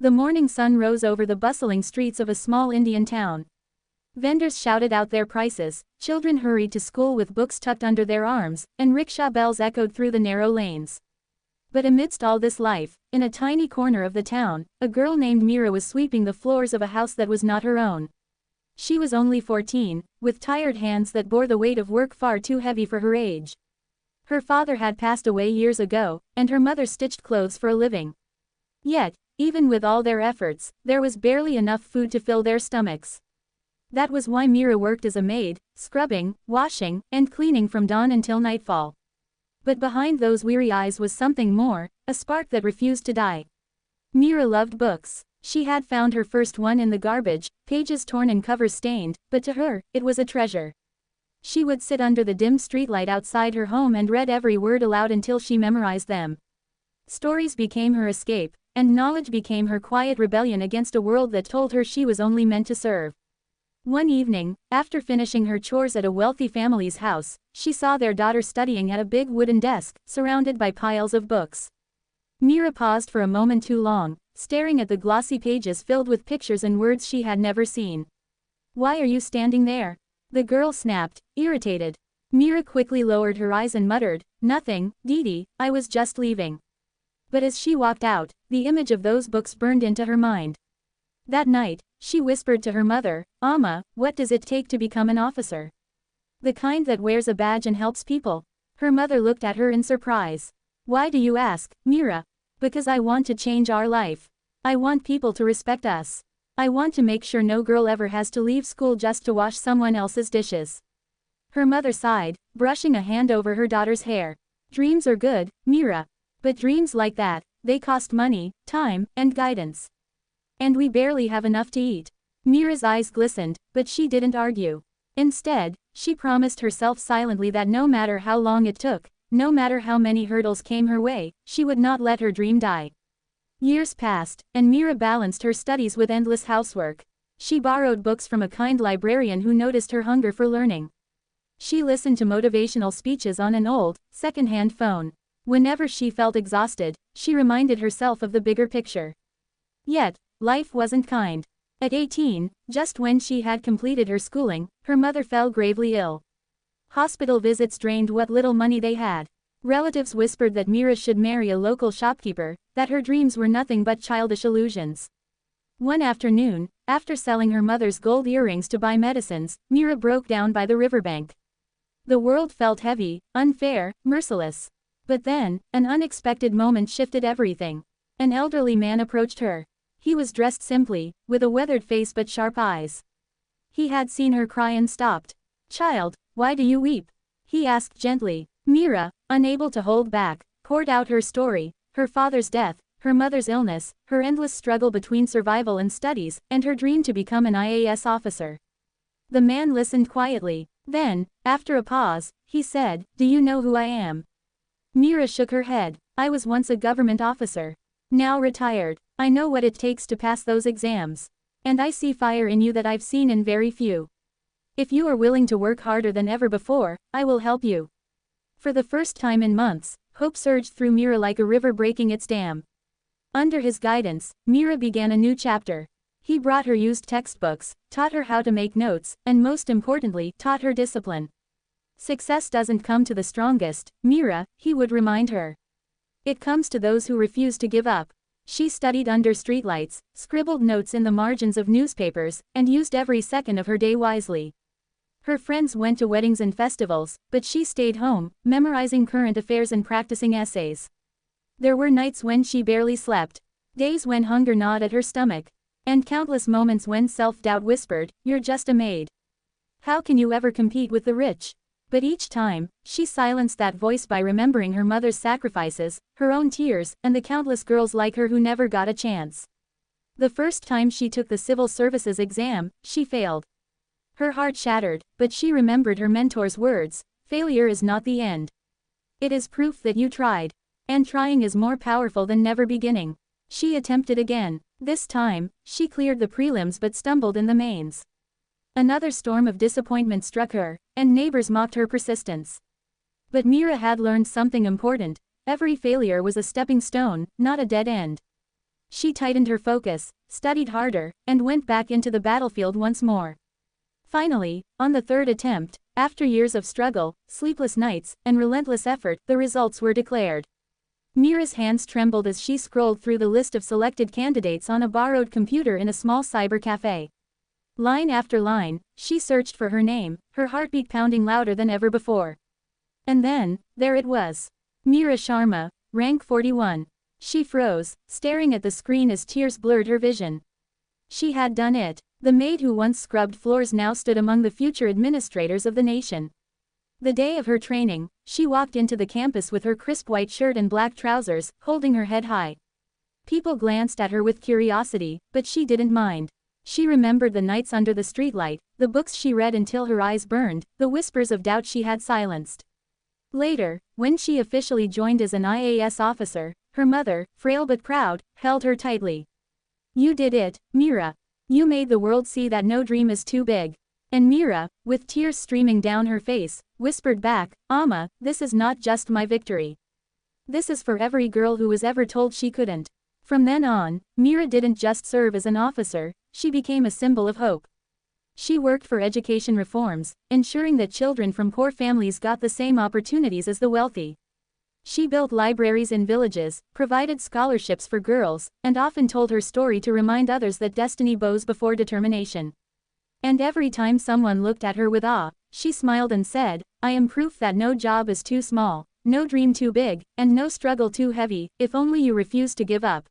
The morning sun rose over the bustling streets of a small Indian town. Vendors shouted out their prices, children hurried to school with books tucked under their arms, and rickshaw bells echoed through the narrow lanes. But amidst all this life, in a tiny corner of the town, a girl named Mira was sweeping the floors of a house that was not her own. She was only 14, with tired hands that bore the weight of work far too heavy for her age. Her father had passed away years ago, and her mother stitched clothes for a living. Yet, even with all their efforts, there was barely enough food to fill their stomachs. That was why Mira worked as a maid, scrubbing, washing, and cleaning from dawn until nightfall. But behind those weary eyes was something more, a spark that refused to die. Mira loved books. She had found her first one in the garbage, pages torn and covers stained, but to her, it was a treasure. She would sit under the dim streetlight outside her home and read every word aloud until she memorized them. Stories became her escape, and knowledge became her quiet rebellion against a world that told her she was only meant to serve. One evening, after finishing her chores at a wealthy family's house, she saw their daughter studying at a big wooden desk, surrounded by piles of books. Mira paused for a moment too long, staring at the glossy pages filled with pictures and words she had never seen. "Why are you standing there?" the girl snapped, irritated. Mira quickly lowered her eyes and muttered, "Nothing, Didi, I was just leaving." But as she walked out, the image of those books burned into her mind. That night, she whispered to her mother, "Amma, what does it take to become an officer? The kind that wears a badge and helps people?" Her mother looked at her in surprise. "Why do you ask, Mira?" "Because I want to change our life. I want people to respect us. I want to make sure no girl ever has to leave school just to wash someone else's dishes." Her mother sighed, brushing a hand over her daughter's hair. "Dreams are good, Mira. But dreams like that, they cost money, time, and guidance. And we barely have enough to eat." Mira's eyes glistened, but she didn't argue. Instead, she promised herself silently that no matter how long it took, no matter how many hurdles came her way, she would not let her dream die. Years passed, and Mira balanced her studies with endless housework. She borrowed books from a kind librarian who noticed her hunger for learning. She listened to motivational speeches on an old, second-hand phone. Whenever she felt exhausted, she reminded herself of the bigger picture. Yet, life wasn't kind. At 18, just when she had completed her schooling, her mother fell gravely ill. Hospital visits drained what little money they had. Relatives whispered that Mira should marry a local shopkeeper, that her dreams were nothing but childish illusions. One afternoon, after selling her mother's gold earrings to buy medicines, Mira broke down by the riverbank. The world felt heavy, unfair, merciless. But then, an unexpected moment shifted everything. An elderly man approached her. He was dressed simply, with a weathered face but sharp eyes. He had seen her cry and stopped. "Child, why do you weep?" he asked gently. Mira, unable to hold back, poured out her story, her father's death, her mother's illness, her endless struggle between survival and studies, and her dream to become an IAS officer. The man listened quietly. Then, after a pause, he said, "Do you know who I am?" Mira shook her head. "I was once a government officer. Now retired. I know what it takes to pass those exams. And I see fire in you that I've seen in very few. If you are willing to work harder than ever before, I will help you." For the first time in months, hope surged through Mira like a river breaking its dam. Under his guidance, Mira began a new chapter. He brought her used textbooks, taught her how to make notes, and most importantly, taught her discipline. "Success doesn't come to the strongest, Mira," he would remind her. "It comes to those who refuse to give up." She studied under streetlights, scribbled notes in the margins of newspapers, and used every second of her day wisely. Her friends went to weddings and festivals, but she stayed home, memorizing current affairs and practicing essays. There were nights when she barely slept, days when hunger gnawed at her stomach, and countless moments when self-doubt whispered, "You're just a maid. How can you ever compete with the rich?" But each time, she silenced that voice by remembering her mother's sacrifices, her own tears, and the countless girls like her who never got a chance. The first time she took the civil services exam, she failed. Her heart shattered, but she remembered her mentor's words, "Failure is not the end. It is proof that you tried. And trying is more powerful than never beginning." She attempted again. This time, she cleared the prelims but stumbled in the mains. Another storm of disappointment struck her, and neighbors mocked her persistence. But Mira had learned something important. Every failure was a stepping stone, not a dead end. She tightened her focus, studied harder, and went back into the battlefield once more. Finally, on the third attempt, after years of struggle, sleepless nights, and relentless effort, the results were declared. Mira's hands trembled as she scrolled through the list of selected candidates on a borrowed computer in a small cyber cafe. Line after line, she searched for her name, her heartbeat pounding louder than ever before. And then, there it was. Mira Sharma, rank 41. She froze, staring at the screen as tears blurred her vision. She had done it. The maid who once scrubbed floors now stood among the future administrators of the nation. The day of her training, she walked into the campus with her crisp white shirt and black trousers, holding her head high. People glanced at her with curiosity, but she didn't mind. She remembered the nights under the streetlight, the books she read until her eyes burned, the whispers of doubt she had silenced. Later, when she officially joined as an IAS officer, her mother, frail but proud, held her tightly. "You did it, Mira. You made the world see that no dream is too big." And Mira, with tears streaming down her face, whispered back, "Amma, this is not just my victory. This is for every girl who was ever told she couldn't." From then on, Mira didn't just serve as an officer, she became a symbol of hope. She worked for education reforms, ensuring that children from poor families got the same opportunities as the wealthy. She built libraries in villages, provided scholarships for girls, and often told her story to remind others that destiny bows before determination. And every time someone looked at her with awe, she smiled and said, "I am proof that no job is too small, no dream too big, and no struggle too heavy, if only you refuse to give up."